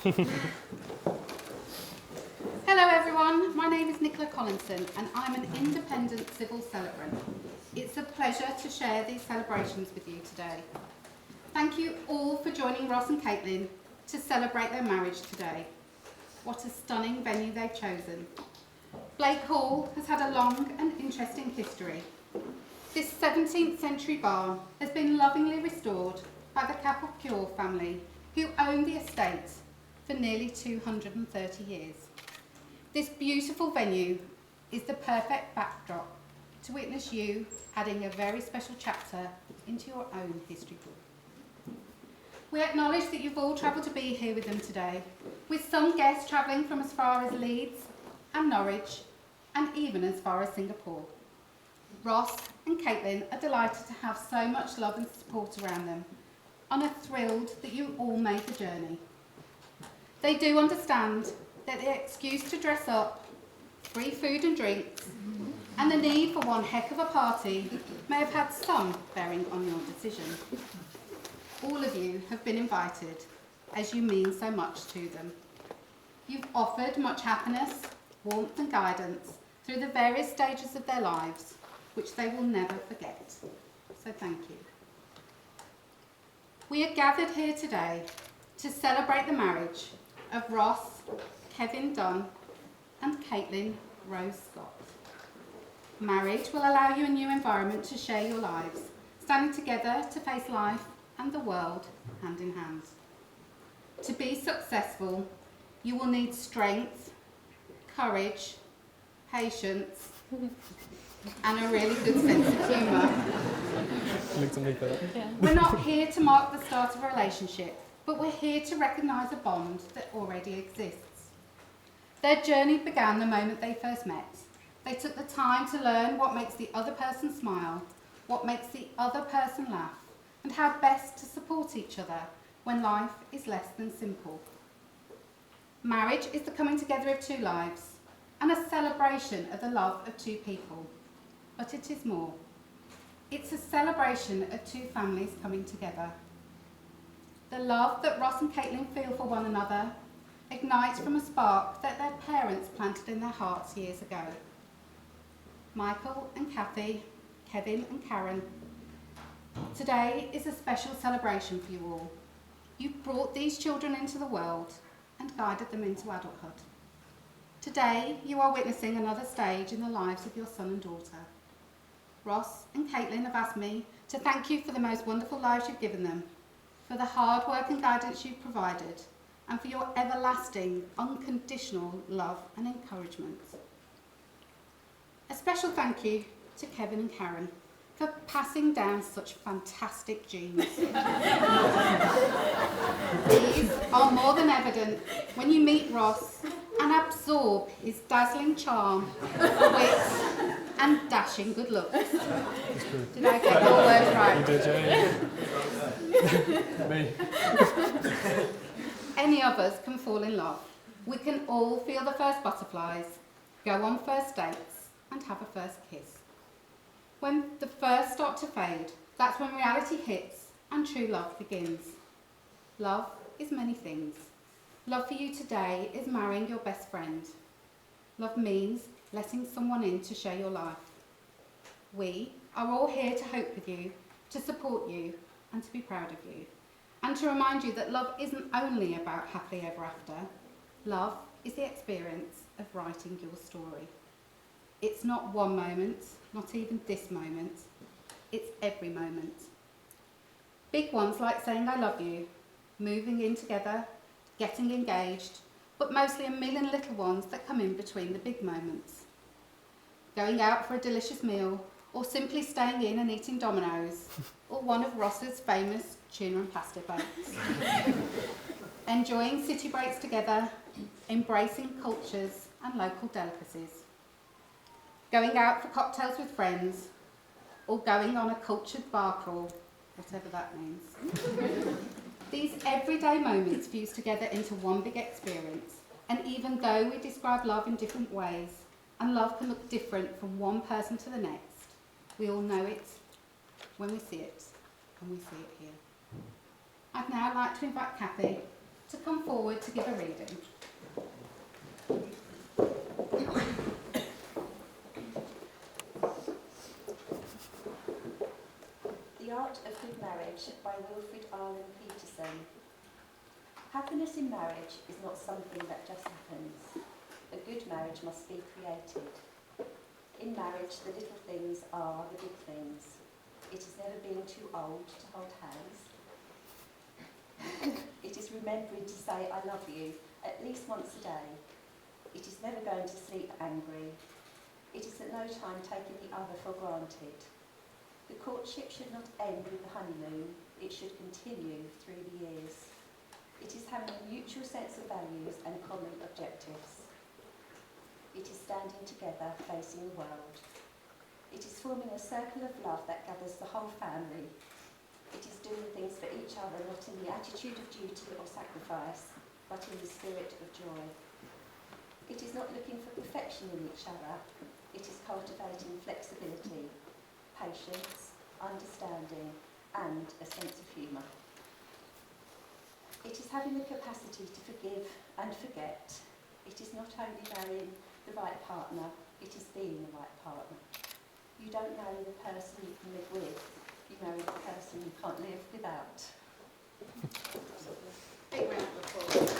Hello everyone, my name is Nicola Collinson and I'm an independent civil celebrant. It's a pleasure to share these celebrations with you today. Thank you all for joining Ross and Caitlin to celebrate their marriage today. What a stunning venue they've chosen. Blake Hall has had a long and interesting history. This 17th century barn has been lovingly restored by the Capel-Cure family, who owned the estate for nearly 230 years. This beautiful venue is the perfect backdrop to witness you adding a very special chapter into your own history book. We acknowledge that you've all travelled to be here with them today, with some guests travelling from as far as Leeds and Norwich, and even as far as Singapore. Ross and Caitlin are delighted to have so much love and support around them, and are thrilled that you all made the journey. They do understand that the excuse to dress up, free food and drinks, and the need for one heck of a party may have had some bearing on your decision. All of you have been invited, as you mean so much to them. You've offered much happiness, warmth and guidance through the various stages of their lives, which they will never forget. So thank you. We are gathered here today to celebrate the marriage of Ross, Kevin Dunn and Caitlin Rose Scott. Marriage will allow you a new environment to share your lives, standing together to face life and the world hand in hand. To be successful, you will need strength, courage, patience, and a really good sense of humour. We're not here to mark the start of a relationship, but we're here to recognise a bond that already exists. Their journey began the moment they first met. They took the time to learn what makes the other person smile, what makes the other person laugh, and how best to support each other when life is less than simple. Marriage is the coming together of two lives and a celebration of the love of two people. But it is more. It's a celebration of two families coming together. The love that Ross and Caitlin feel for one another ignites from a spark that their parents planted in their hearts years ago. Michael and Kathy, Kevin and Karen, today is a special celebration for you all. You've brought these children into the world and guided them into adulthood. Today, you are witnessing another stage in the lives of your son and daughter. Ross and Caitlin have asked me to thank you for the most wonderful lives you've given them, for the hard work and guidance you've provided, and for your everlasting, unconditional love and encouragement. A special thank you to Kevin and Karen for passing down such fantastic genes. These are more than evident when you meet Ross and absorb his dazzling charm, wit, and dashing good looks. Did I get your words right? You did, yeah. Me. Any of us can fall in love. We can all feel the first butterflies, go on first dates, and have a first kiss. When the first start to fade, that's when reality hits and true love begins. Love is many things. Love for you today is marrying your best friend. Love means letting someone in to share your life. We are all here to hope with you, to support you, and to be proud of you. And to remind you that love isn't only about happily ever after. Love is the experience of writing your story. It's not one moment, not even this moment. It's every moment. Big ones like saying I love you, moving in together, getting engaged, but mostly a million little ones that come in between the big moments. Going out for a delicious meal, or simply staying in and eating Dominoes, or one of Ross's famous tuna and pasta boats. Enjoying city breaks together, embracing cultures and local delicacies. Going out for cocktails with friends, or going on a cultured bar crawl, whatever that means. These everyday moments fuse together into one big experience, and even though we describe love in different ways, and love can look different from one person to the next, we all know it when we see it, and we see it here. I'd now like to invite Kathy to come forward to give a reading. The Art of Good Marriage by Wilfred Arlen Peterson. Happiness in marriage is not something that just happens. A good marriage must be created. In marriage, the little things are the big things. It is never being too old to hold hands. It is remembering to say I love you at least once a day. It is never going to sleep angry. It is at no time taking the other for granted. The courtship should not end with the honeymoon. It should continue through the years. It is having a mutual sense of values and common objectives. It is standing together, facing the world. It is forming a circle of love that gathers the whole family. It is doing things for each other, not in the attitude of duty or sacrifice, but in the spirit of joy. It is not looking for perfection in each other. It is cultivating flexibility, patience, understanding, and a sense of humour. It is having the capacity to forgive and forget. It is not only marrying the right partner, it is being the right partner. You don't marry the person you can live with, you marry the person you can't live without. Big round of applause.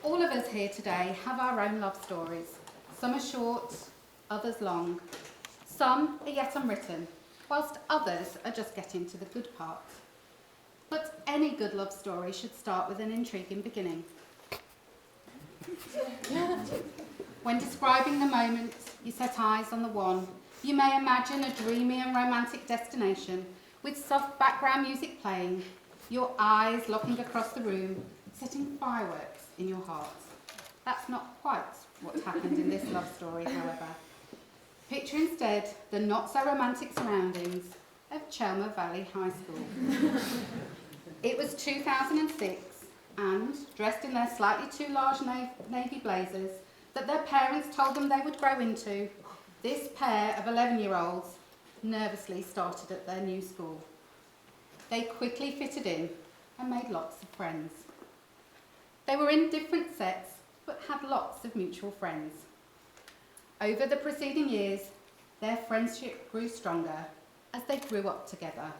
All of us here today have our own love stories. Some are short, others long. Some are yet unwritten, whilst others are just getting to the good part. But any good love story should start with an intriguing beginning. When describing the moment you set eyes on the one, you may imagine a dreamy and romantic destination with soft background music playing, your eyes looking across the room, setting fireworks in your heart. That's not quite what happened in this love story, however. Picture instead the not-so-romantic surroundings of Chelmer Valley High School. It was 2006, and, dressed in their slightly too large navy blazers that their parents told them they would grow into, this pair of 11-year-olds nervously started at their new school. They quickly fitted in and made lots of friends. They were in different sets, but had lots of mutual friends. Over the preceding years, their friendship grew stronger as they grew up together.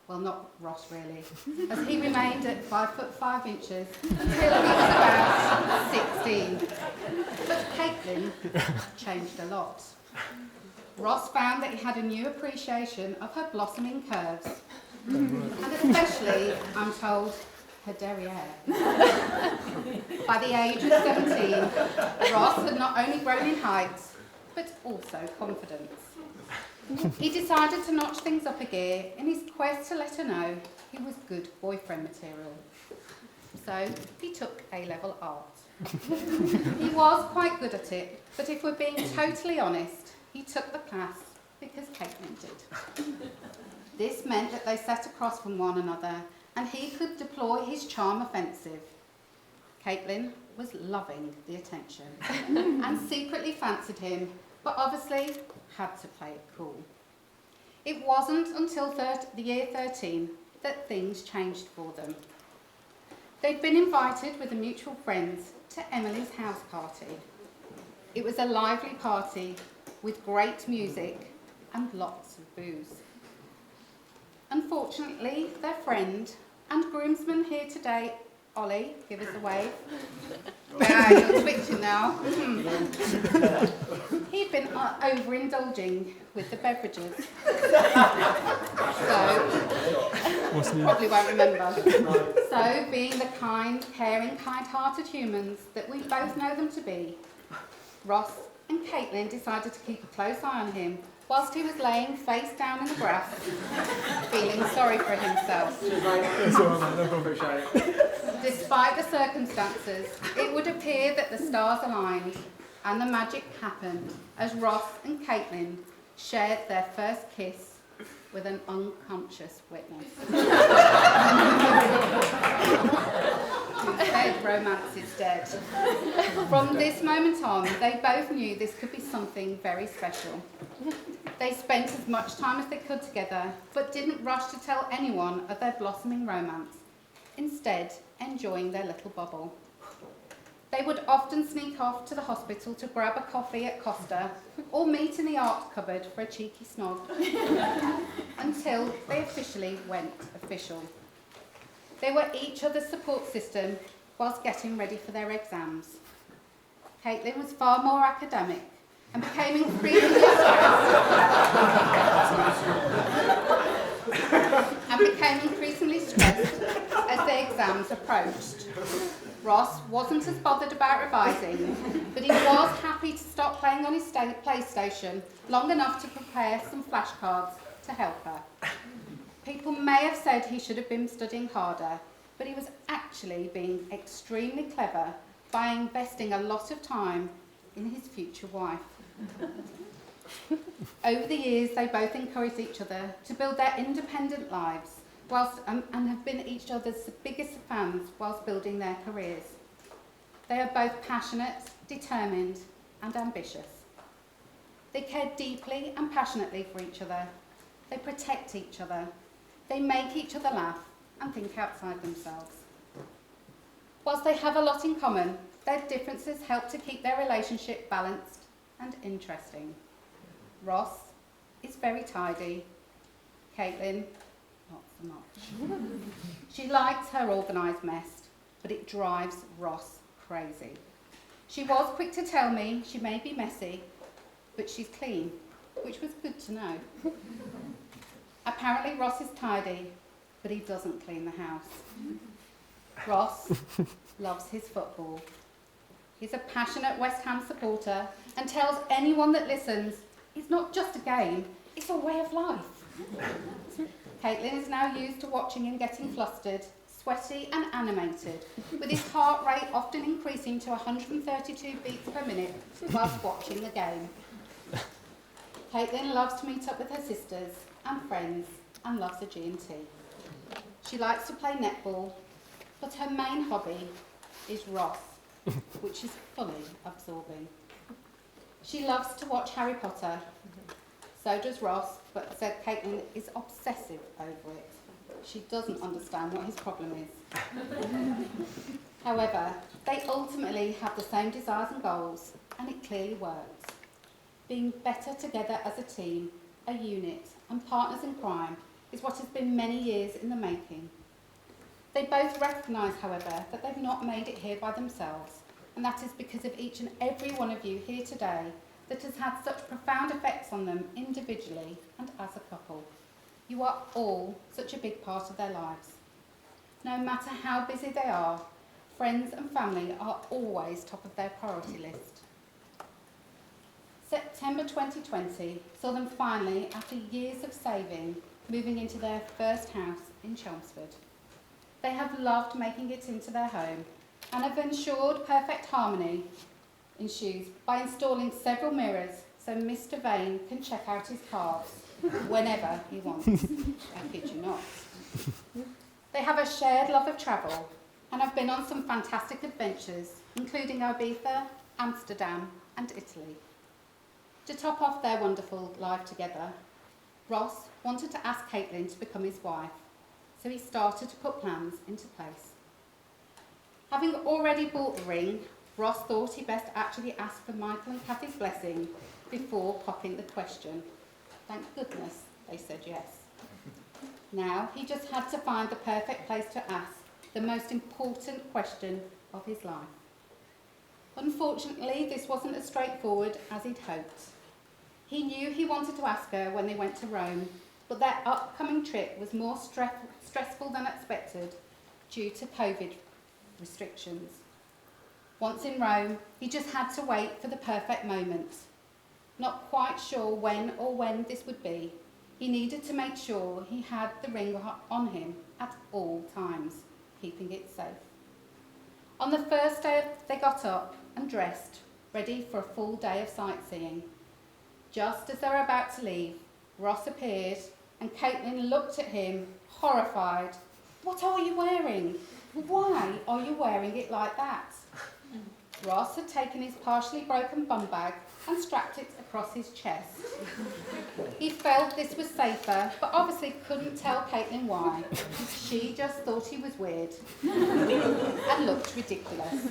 Well, not Ross really, as he remained at 5'5" until he was about 16. But Caitlin changed a lot. Ross found that he had a new appreciation of her blossoming curves, and especially, I'm told, her derriere. By the age of 17, Ross had not only grown in height, but also confidence. He decided to notch things up a gear in his quest to let her know he was good boyfriend material. So he took A-level art. He was quite good at it, but if we're being totally honest, he took the class because Caitlin did. This meant that they sat across from one another and he could deploy his charm offensive. Caitlin was loving the attention and secretly fancied him, but obviously had to play it cool. It wasn't until the year 13 that things changed for them. They'd been invited with the mutual friends to Emily's house party. It was a lively party with great music and lots of booze. Unfortunately, their friend and groomsman here today, Ollie, give us a wave. Yeah, you're twitching now. He'd been overindulging with the beverages. So, probably won't remember. So, being the kind, caring, kind-hearted humans that we both know them to be, Ross and Caitlin decided to keep a close eye on him whilst he was laying face down in the grass, feeling sorry for himself. Despite the circumstances, it would appear that the stars aligned and the magic happened as Ross and Caitlin shared their first kiss with an unconscious witness. Who said romance is dead. From this moment on, they both knew this could be something very special. They spent as much time as they could together, but didn't rush to tell anyone of their blossoming romance, instead enjoying their little bubble. They would often sneak off to the hospital to grab a coffee at Costa or meet in the art cupboard for a cheeky snog until they officially went official. They were each other's support system whilst getting ready for their exams. Caitlin was far more academic and became increasingly stressed as the exams approached. Ross wasn't as bothered about revising, but he was happy to stop playing on his PlayStation long enough to prepare some flashcards to help her. People may have said he should have been studying harder, but he was actually being extremely clever by investing a lot of time in his future wife. Over the years, they both encouraged each other to build their independent lives and have been each other's biggest fans whilst building their careers. They are both passionate, determined, and ambitious. They care deeply and passionately for each other. They protect each other. They make each other laugh and think outside themselves. Whilst they have a lot in common, their differences help to keep their relationship balanced and interesting. Ross is very tidy. Caitlin, not so much. She likes her organised mess, but it drives Ross crazy. She was quick to tell me she may be messy, but she's clean, which was good to know. Apparently Ross is tidy, but he doesn't clean the house. Ross loves his football. He's a passionate West Ham supporter and tells anyone that listens, it's not just a game, it's a way of life. Caitlin is now used to watching him getting flustered, sweaty and animated, with his heart rate often increasing to 132 beats per minute whilst watching the game. Caitlin loves to meet up with her sisters and friends and loves a G&T. She likes to play netball, but her main hobby is Ross, which is fully absorbing. She loves to watch Harry Potter. So does Ross, but said Caitlin is obsessive over it. She doesn't understand what his problem is. However, they ultimately have the same desires and goals, and it clearly works. Being better together as a team, a unit, and partners in crime is what has been many years in the making. They both recognise, however, that they've not made it here by themselves, and that is because of each and every one of you here today that has had such profound effects on them individually and as a couple. You are all such a big part of their lives. No matter how busy they are, friends and family are always top of their priority list. September 2020 saw them finally, after years of saving, moving into their first house in Chelmsford. They have loved making it into their home and have ensured perfect harmony ensues by installing several mirrors so Mr. Vane can check out his calves whenever he wants. I kid you not. They have a shared love of travel and have been on some fantastic adventures, including Ibiza, Amsterdam and Italy. To top off their wonderful life together, Ross wanted to ask Caitlin to become his wife, so he started to put plans into place. Having already bought the ring, Ross thought he best actually ask for Michael and Kathy's blessing before popping the question. Thank goodness they said yes. Now he just had to find the perfect place to ask the most important question of his life. Unfortunately, this wasn't as straightforward as he'd hoped. He knew he wanted to ask her when they went to Rome, but their upcoming trip was more stressful than expected due to COVID restrictions. Once in Rome, he just had to wait for the perfect moment. Not quite sure when this would be, he needed to make sure he had the ring on him at all times, keeping it safe. On the first day, they got up and dressed, ready for a full day of sightseeing. Just as they were about to leave, Ross appeared and Caitlin looked at him, horrified. "What are you wearing? Why are you wearing it like that?" Ross had taken his partially broken bum bag and strapped it across his chest. He felt this was safer, but obviously couldn't tell Caitlin why. She just thought he was weird and looked ridiculous.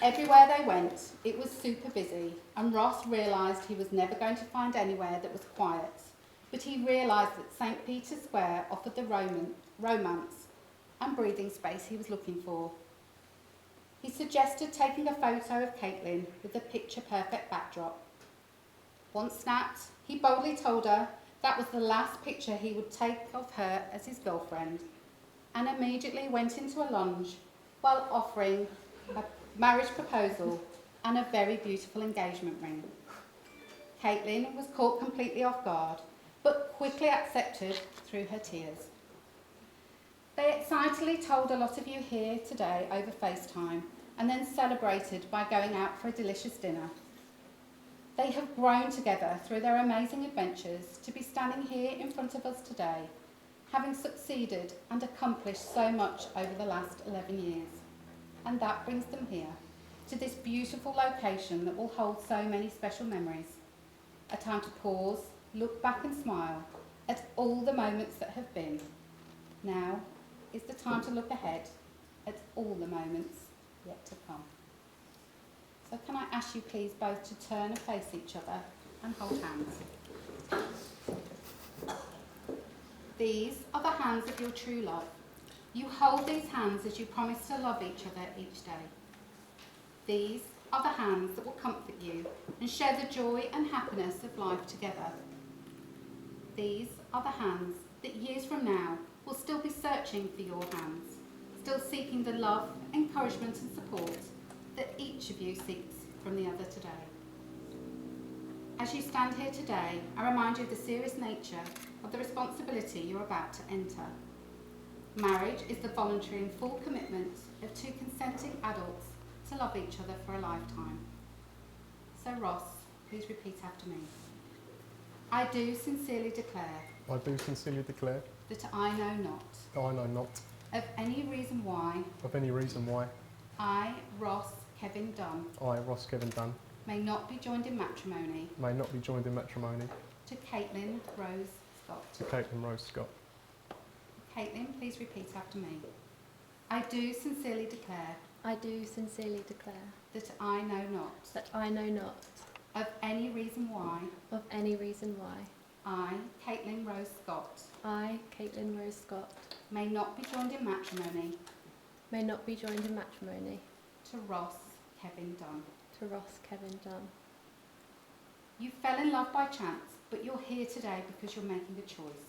Everywhere they went, it was super busy, and Ross realised he was never going to find anywhere that was quiet. But he realised that St. Peter's Square offered the romance and breathing space he was looking for. He suggested taking a photo of Caitlin with a picture-perfect backdrop. Once snapped, he boldly told her that was the last picture he would take of her as his girlfriend, and immediately went into a lunge while offering a marriage proposal and a very beautiful engagement ring. Caitlin was caught completely off guard, but quickly accepted through her tears. They excitedly told a lot of you here today over FaceTime and then celebrated by going out for a delicious dinner. They have grown together through their amazing adventures to be standing here in front of us today, having succeeded and accomplished so much over the last 11 years. And that brings them here, to this beautiful location that will hold so many special memories. A time to pause, look back and smile at all the moments that have been. Now is the time to look ahead at all the moments yet to come. So can I ask you please both to turn and face each other and hold hands. These are the hands of your true love. You hold these hands as you promise to love each other each day. These are the hands that will comfort you and share the joy and happiness of life together. These are the hands that years from now will still be searching for your hands, still seeking the love, encouragement and support that each of you seeks from the other today. As you stand here today, I remind you of the serious nature of the responsibility you're about to enter. Marriage is the voluntary and full commitment of two consenting adults to love each other for a lifetime. So Ross, please repeat after me. I do sincerely declare I do sincerely declare that I know not that I know not of any reason why of any reason why I, Ross Kevin Dunn, I, Ross Kevin Dunn, may not be joined in matrimony may not be joined in matrimony to Caitlin Rose Scott. to Caitlin Rose Scott. Caitlin, please repeat after me. I do sincerely declare I do sincerely declare that I know not that I know not of any reason why of any reason why I, Caitlin Rose Scott, I, Caitlin Rose Scott, may not be joined in matrimony may not be joined in matrimony to Ross Kevin Dunn. to Ross Kevin Dunn. You fell in love by chance, but you're here today because you're making a choice.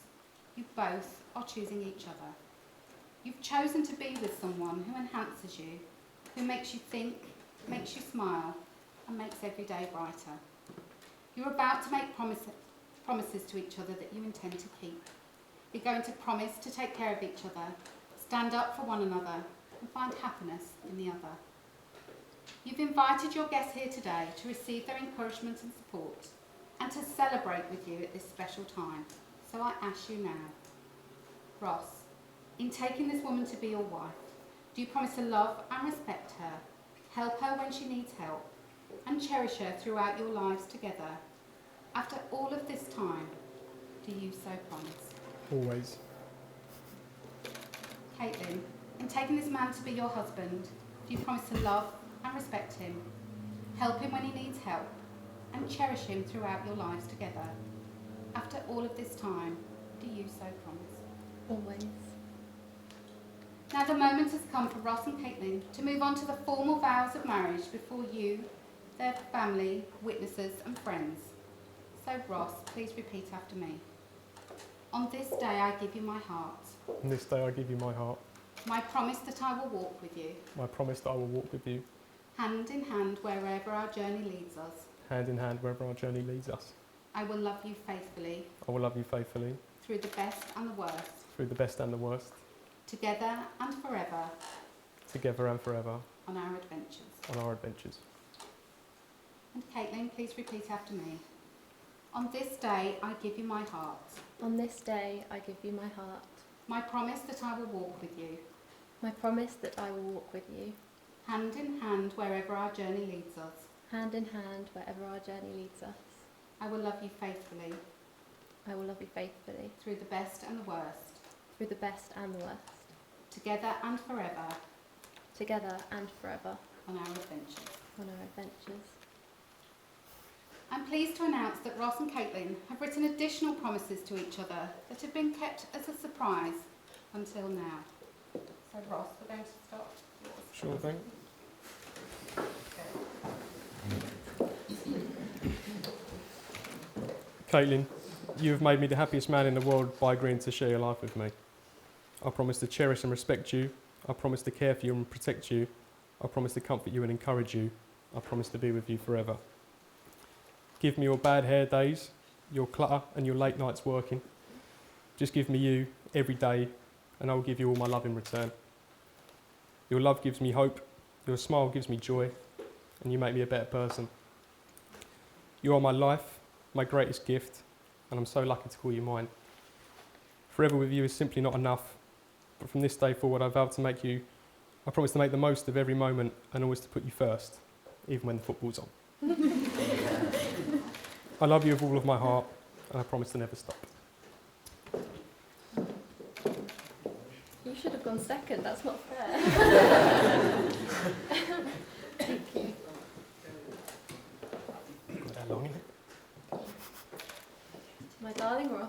You both are choosing each other. You've chosen to be with someone who enhances you, who makes you think, makes you smile, and makes every day brighter. You're about to make promises to each other that you intend to keep. You're going to promise to take care of each other, stand up for one another, and find happiness in the other. You've invited your guests here today to receive their encouragement and support, and to celebrate with you at this special time. So I ask you now, Ross, in taking this woman to be your wife, do you promise to love and respect her, help her when she needs help, and cherish her throughout your lives together? After all of this time, do you so promise? Always. Caitlin, in taking this man to be your husband, do you promise to love and respect him, help him when he needs help, and cherish him throughout your lives together? After all of this time, do you so promise? Always. Now the moment has come for Ross and Caitlin to move on to the formal vows of marriage before you, their family, witnesses and friends. So Ross, please repeat after me. On this day I give you my heart, On this day I give you my heart, my promise that I will walk with you, my promise that I will walk with you, hand in hand wherever our journey leads us. hand in hand wherever our journey leads us. I will love you faithfully I will love you faithfully, through the best and the worst, through the best and the worst, together and forever together and forever, on our adventures. on our adventures. And Caitlin, please repeat after me. On this day I give you my heart, On this day I give you my heart, my promise that I will walk with you, my promise that I will walk with you, hand in hand wherever our journey leads us. hand in hand wherever our journey leads us. I will love you faithfully I will love you faithfully, through the best and the worst, through the best and the worst, together and forever together and forever on our adventures. on our adventures. I'm pleased to announce that Ross and Caitlin have written additional promises to each other that have been kept as a surprise until now. So Ross, we're going to start yours. Sure thing. Caitlin, you have made me the happiest man in the world by agreeing to share your life with me. I promise to cherish and respect you. I promise to care for you and protect you. I promise to comfort you and encourage you. I promise to be with you forever. Give me your bad hair days, your clutter and your late nights working. Just give me you every day and I will give you all my love in return. Your love gives me hope, your smile gives me joy, and you make me a better person. You are my life, my greatest gift, and I'm so lucky to call you mine. Forever with you is simply not enough, but from this day forward I promise to make the most of every moment and always to put you first, even when the football's on. I love you with all of my heart, and I promise to never stop. You should have gone second, that's not fair. Thank you. Not that long, innit? My darling Ross,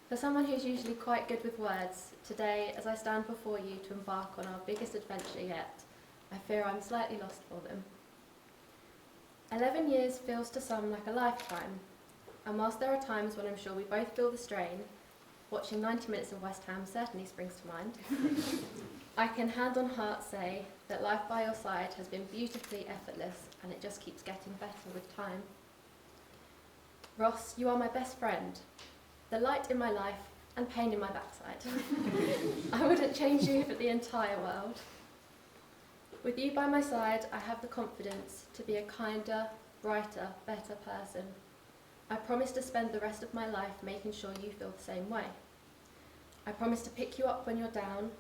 for someone who's usually quite good with words, today as I stand before you to embark on our biggest adventure yet, I fear I'm slightly lost for them. 11 years feels to some like a lifetime, and whilst there are times when I'm sure we both feel the strain, watching 90 minutes of West Ham certainly springs to mind, I can hand on heart say that life by your side has been beautifully effortless and it just keeps getting better with time. Ross, you are my best friend, the light in my life and pain in my backside. I wouldn't change you for the entire world. With you by my side, I have the confidence to be a kinder, brighter, better person. I promise to spend the rest of my life making sure you feel the same way. I promise to pick you up when you're down.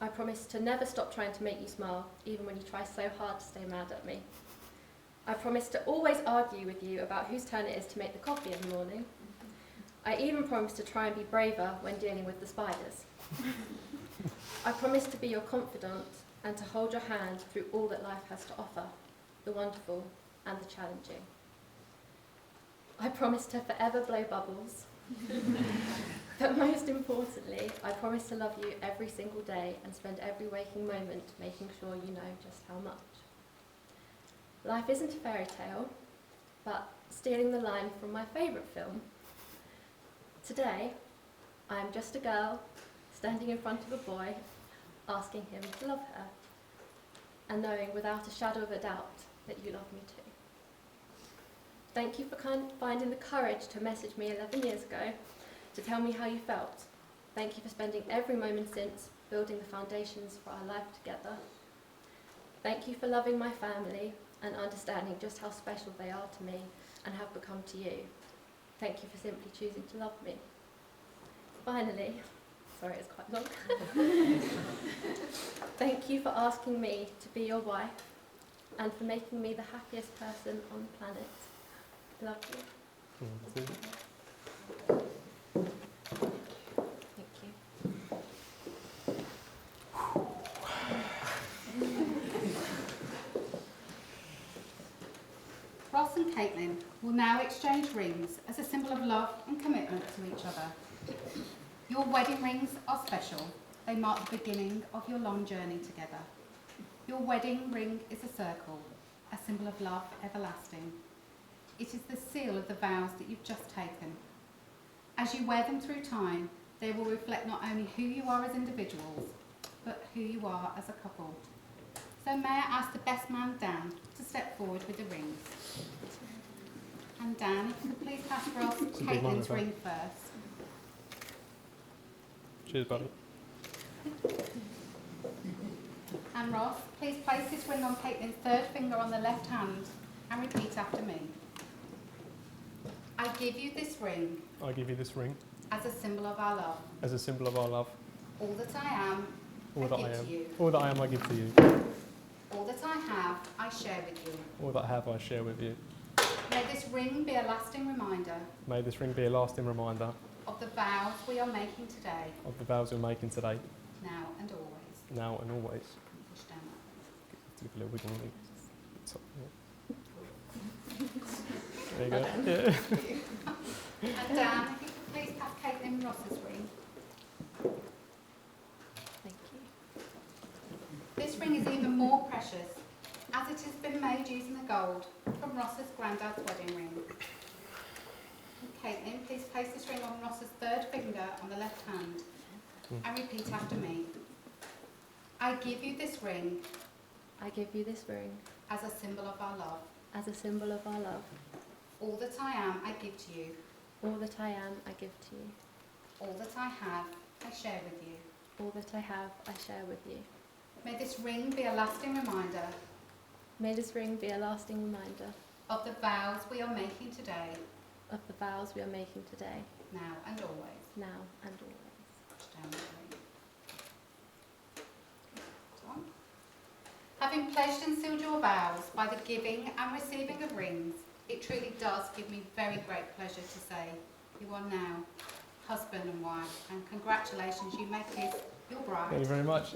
I promise to never stop trying to make you smile, even when you try so hard to stay mad at me. I promise to always argue with you about whose turn it is to make the coffee in the morning. I even promise to try and be braver when dealing with the spiders. I promise to be your confidant and to hold your hand through all that life has to offer, the wonderful and the challenging. I promise to forever blow bubbles. But most importantly, I promise to love you every single day and spend every waking moment making sure you know just how much. Life isn't a fairy tale, but stealing the line from my favourite film. Today, I am just a girl standing in front of a boy, asking him to love her, and knowing without a shadow of a doubt that you love me too. Thank you for finding the courage to message me 11 years ago to tell me how you felt. Thank you for spending every moment since building the foundations for our life together. Thank you for loving my family and understanding just how special they are to me and have become to you. Thank you for simply choosing to love me. Finally, sorry it's quite long, thank you for asking me to be your wife and for making me the happiest person on the planet. Love you. Thank you. Ross and Caitlin will now exchange rings as a symbol of love and commitment to each other. Your wedding rings are special. They mark the beginning of your long journey together. Your wedding ring is a circle, a symbol of love everlasting. It is the seal of the vows that you've just taken. As you wear them through time, they will reflect not only who you are as individuals, but who you are as a couple. So may I ask the best man, Dan, to step forward with the rings. And Dan, if you could please pass Ross Caitlin's ring first. Cheers, buddy. And Ross, please place this ring on Caitlin's third finger on the left hand and repeat after me. I give you this ring I give you this ring as a symbol of our love. as a symbol of our love. All that I am All I that I give am. to you. All that I am, I give to you. All that I have, I share with you. All that I have, I share with you. May this ring be a lasting reminder May this ring be a lasting reminder of the vows we are making today, of the vows we're making today, now and always. now and always. Push down that. Give a little wiggle. So, yeah. There you go. Yeah. And Dan, if you could please pass Caitlin Ross's ring. Thank you. This ring is even more precious as it has been made using the gold from Ross's granddad's wedding ring. Caitlin, please place this ring on Ross's third finger on the left hand and repeat after me. I give you this ring I give you this ring as a symbol of our love. as a symbol of our love. All that I am, I give to you. All that I am, I give to you. All that I have, I share with you. All that I have, I share with you. May this ring be a lasting reminder May this ring be a lasting reminder of the vows we are making today, of the vows we are making today, now and always. now and always. Push down the ring. Done. Having pledged and sealed your vows by the giving and receiving of rings, it truly does give me very great pleasure to say you are now husband and wife, and congratulations, you make this your bride. Thank you very much.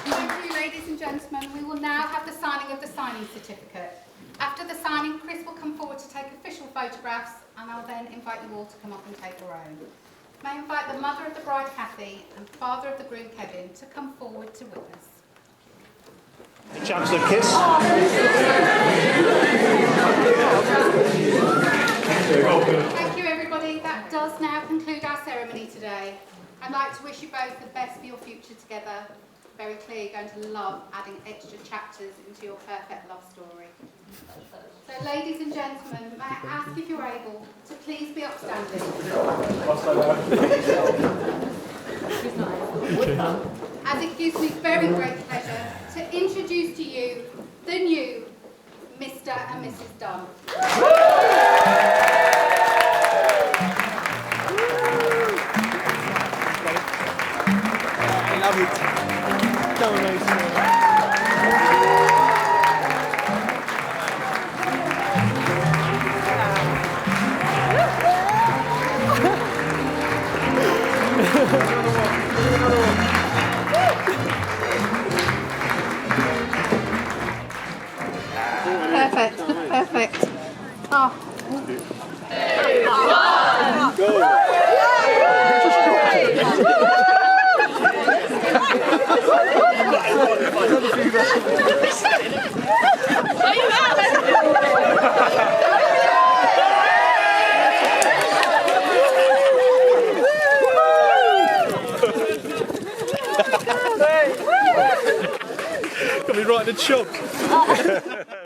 Thank you, ladies and gentlemen. We will now have the signing of the signing certificate. After the signing, Chris will come forward to take official photographs, and I'll then invite you all to come up and take your own. May I invite the mother of the bride, Kathy, and father of the groom, Kevin, to come forward to witness. The Chancellor kiss. Thank you, everybody. That does now conclude our ceremony today. I'd like to wish you both the best for your future together. Very clear you're going to love adding extra chapters into your perfect love story. So, ladies and gentlemen, may I ask if you're able to please be upstanding, as it gives me very great pleasure to introduce to you the new Mr. and Mrs. Dunn. I love it. So nice. Perfect, perfect. Oh. Got me right in the chop.